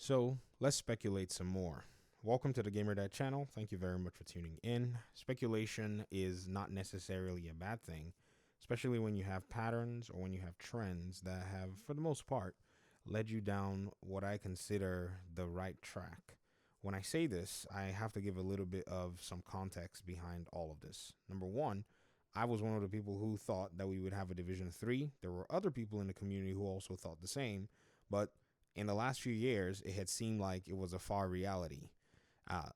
So let's speculate some more. Welcome to the GamerDad channel. Thank you very much for tuning in. Speculation is not necessarily a bad thing, especially when you have patterns or when you have trends that have, for the most part, led you down what I consider the right track. When I say this, I have to give a little bit of some context behind all of this. Number one, I was one of the people who thought that we would have a Division 3. There were other people in the community who also thought the same, but in the last few years, it had seemed like it was a far reality.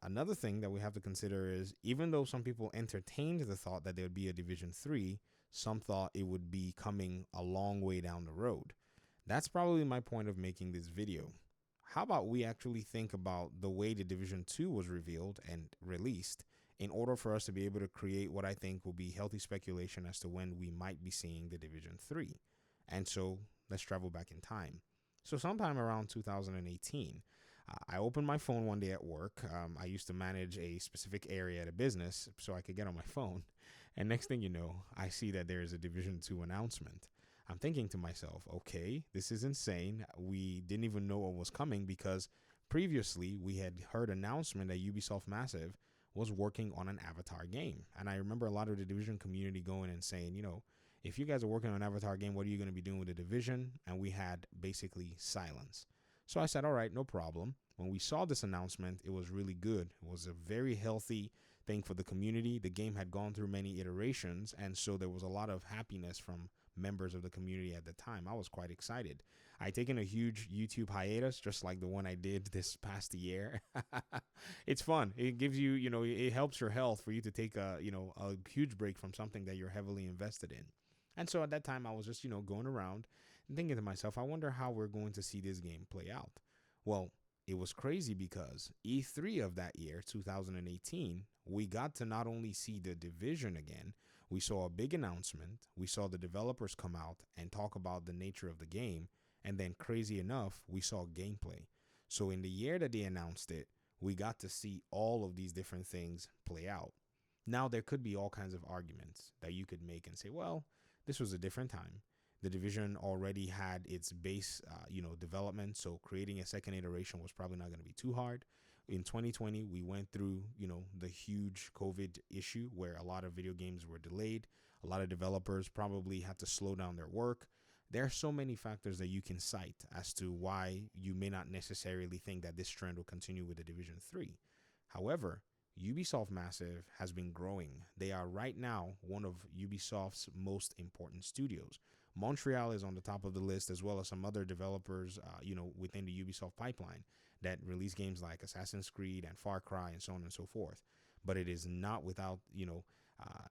Another thing that we have to consider is even though some people entertained the thought that there would be a Division 3, some thought it would be coming a long way down the road. That's probably my point of making this video. How about we actually think about the way the Division 2 was revealed and released in order for us to be able to create what I think will be healthy speculation as to when we might be seeing the Division 3. And so let's travel back in time. So sometime around 2018, I opened my phone one day at work. I used to manage a specific area at a business so I could get on my phone. And next thing you know, I see that there is a Division 2 announcement. I'm thinking to myself, okay, this is insane. We didn't even know what was coming because previously we had heard announcement that Ubisoft Massive was working on an Avatar game. And I remember a lot of the Division community going and saying, if you guys are working on an Avatar game, what are you going to be doing with the Division? And we had basically silence. So I said, all right, no problem. When we saw this announcement, it was really good. It was a very healthy thing for the community. The game had gone through many iterations, and so there was a lot of happiness from members of the community at the time. I was quite excited. I'd taken a huge YouTube hiatus, just like the one I did this past year. It's fun. It gives you, it helps your health for you to take a huge break from something that you're heavily invested in. And so at that time, I was just, going around and thinking to myself, I wonder how we're going to see this game play out. Well, it was crazy because E3 of that year, 2018, we got to not only see the Division again, we saw a big announcement, we saw the developers come out and talk about the nature of the game, and then crazy enough, we saw gameplay. So in the year that they announced it, we got to see all of these different things play out. Now, there could be all kinds of arguments that you could make and say, well, this was a different time. The Division already had its base, development, so creating a second iteration was probably not going to be too hard. In 2020, we went through, the huge COVID issue where a lot of video games were delayed. A lot of developers probably had to slow down their work. There are so many factors that you can cite as to why you may not necessarily think that this trend will continue with the Division 3. However, Ubisoft Massive has been growing. They are right now one of Ubisoft's most important studios. Montreal is on the top of the list, as well as some other developers, within the Ubisoft pipeline that release games like Assassin's Creed and Far Cry and so on and so forth. But it is not without,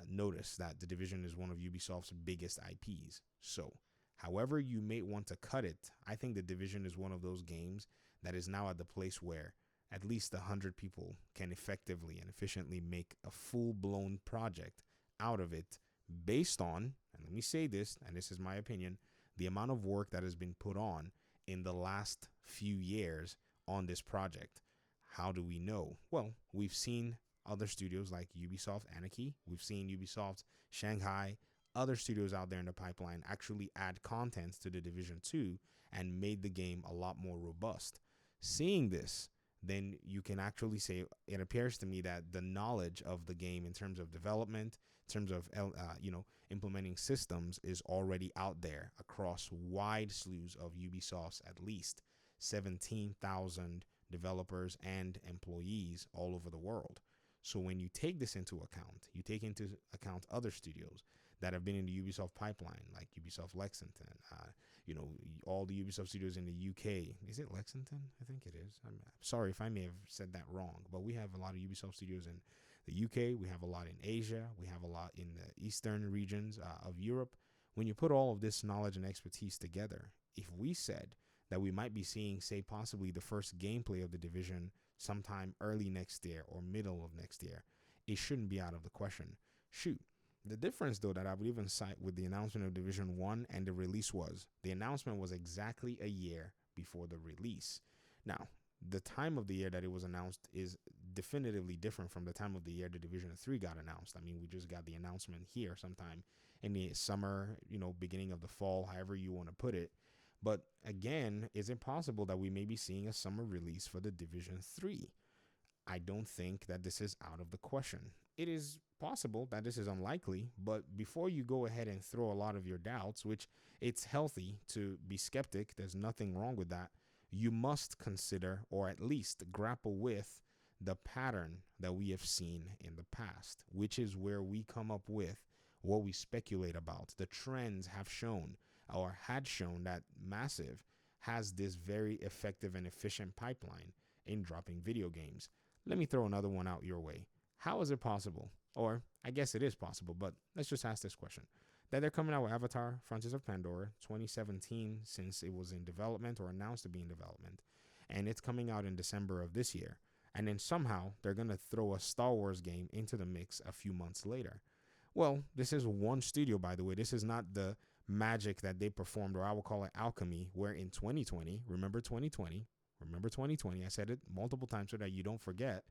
notice that the Division is one of Ubisoft's biggest IPs. So, however you may want to cut it, I think the Division is one of those games that is now at the place where at least 100 people can effectively and efficiently make a full-blown project out of it based on, and let me say this, and this is my opinion, the amount of work that has been put on in the last few years on this project. How do we know? Well, we've seen other studios like Ubisoft Anarchy. We've seen Ubisoft Shanghai, other studios out there in the pipeline actually add content to the Division 2 and made the game a lot more robust. Seeing this, then you can actually say it appears to me that the knowledge of the game in terms of development, in terms of implementing systems is already out there across wide slews of Ubisoft's at least 17,000 developers and employees all over the world. So when you take this into account, you take into account other studios that have been in the Ubisoft pipeline, like Ubisoft Lexington, all the Ubisoft studios in the UK. Is it Lexington? I think it is. I'm sorry if I may have said that wrong, but we have a lot of Ubisoft studios in the UK. We have a lot in Asia. We have a lot in the eastern regions of Europe. When you put all of this knowledge and expertise together, if we said that we might be seeing, say, possibly the first gameplay of the Division sometime early next year or middle of next year, it shouldn't be out of the question. Shoot. The difference, though, that I would even cite with the announcement of Division 1 and the release was the announcement was exactly a year before the release. Now, the time of the year that it was announced is definitively different from the time of the year the Division 3 got announced. I mean, we just got the announcement here sometime in the summer, beginning of the fall, however you want to put it. But again, is it possible that we may be seeing a summer release for the Division 3? I don't think that this is out of the question. It is possible that this is unlikely, but before you go ahead and throw a lot of your doubts, which it's healthy to be skeptic, there's nothing wrong with that, you must consider or at least grapple with the pattern that we have seen in the past, which is where we come up with what we speculate about. The trends have shown or had shown that Massive has this very effective and efficient pipeline in dropping video games. Let me throw another one out your way. How is it possible? Or I guess it is possible, but let's just ask this question. That they're coming out with Avatar, Frontiers of Pandora, 2017, since it was in development or announced to be in development. And it's coming out in December of this year. And then somehow they're going to throw a Star Wars game into the mix a few months later. Well, this is one studio, by the way. This is not the magic that they performed, or I will call it alchemy, where in 2020, remember 2020, I said it multiple times so that you don't forget,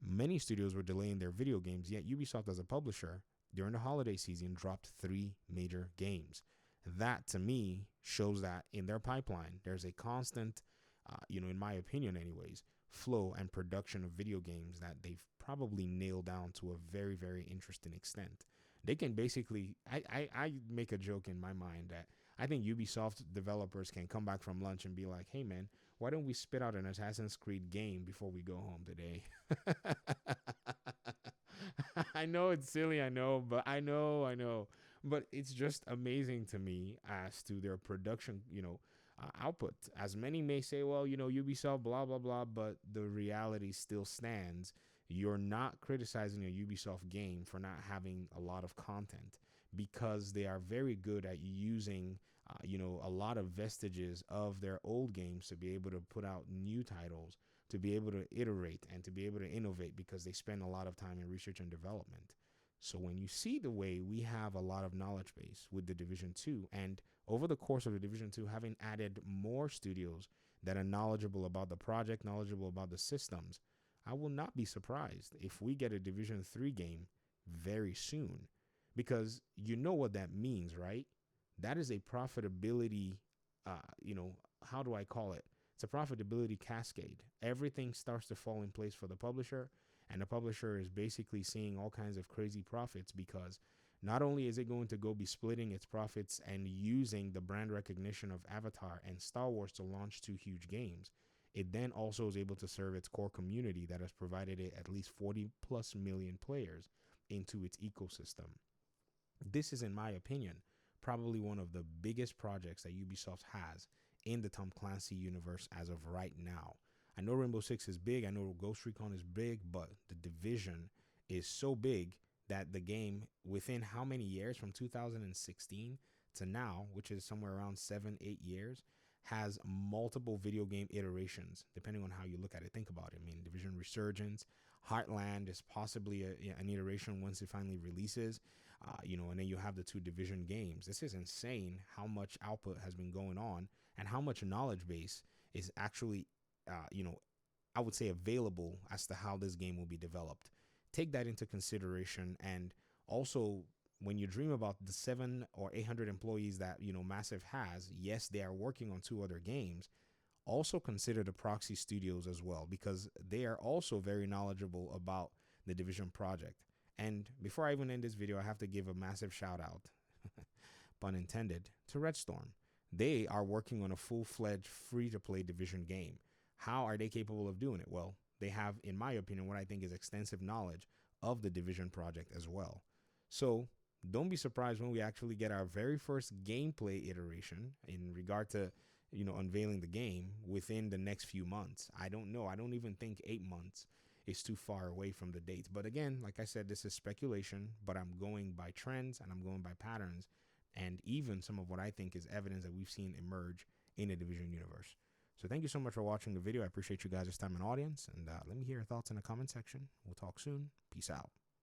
many studios were delaying their video games, yet Ubisoft as a publisher during the holiday season dropped 3 major games. That to me shows that in their pipeline, there's a constant, in my opinion anyways, flow and production of video games that they've probably nailed down to a very, very interesting extent. They can basically, I make a joke in my mind that I think Ubisoft developers can come back from lunch and be like, hey man, why don't we spit out an Assassin's Creed game before we go home today? I know it's silly, I know. But it's just amazing to me as to their production, output. As many may say, well, Ubisoft, blah, blah, blah, but the reality still stands. You're not criticizing a Ubisoft game for not having a lot of content, because they are very good at using, a lot of vestiges of their old games to be able to put out new titles, to be able to iterate and to be able to innovate, because they spend a lot of time in research and development. So when you see the way we have a lot of knowledge base with the Division 2, and over the course of the Division 2, having added more studios that are knowledgeable about the project, knowledgeable about the systems, I will not be surprised if we get a Division 3 game very soon, because you know what that means, right? That is a profitability, how do I call it? It's a profitability cascade. Everything starts to fall in place for the publisher, and the publisher is basically seeing all kinds of crazy profits, because not only is it going to go be splitting its profits and using the brand recognition of Avatar and Star Wars to launch 2 huge games, it then also is able to serve its core community that has provided it at least 40 plus million players into its ecosystem. This is, in my opinion, probably one of the biggest projects that Ubisoft has in the Tom Clancy universe as of right now. I know Rainbow Six is big, I know Ghost Recon is big, but the Division is so big that the game, within how many years, from 2016 to now, which is somewhere around 7-8 years, has multiple video game iterations, depending on how you look at it. Think about it. I mean, Division Resurgence, Heartland is possibly an iteration once it finally releases, and then you have the 2 Division games. This is insane how much output has been going on and how much knowledge base is actually, I would say available as to how this game will be developed. Take that into consideration. And also, when you dream about the 700 or 800 employees that, Massive has, yes, they are working on 2 other games. Also consider the proxy studios as well, because they are also very knowledgeable about the Division project. And before I even end this video, I have to give a massive shout out, pun intended, to Red Storm. They are working on a full-fledged free-to-play Division game. How are they capable of doing it? Well, they have, in my opinion, what I think is extensive knowledge of the Division project as well. So don't be surprised when we actually get our very first gameplay iteration in regard to, unveiling the game within the next few months. I don't know. I don't even think 8 months is too far away from the date. But again, like I said, this is speculation, but I'm going by trends and I'm going by patterns, and even some of what I think is evidence that we've seen emerge in the Division universe. So thank you so much for watching the video. I appreciate you guys' time and audience, and let me hear your thoughts in the comment section. We'll talk soon. Peace out.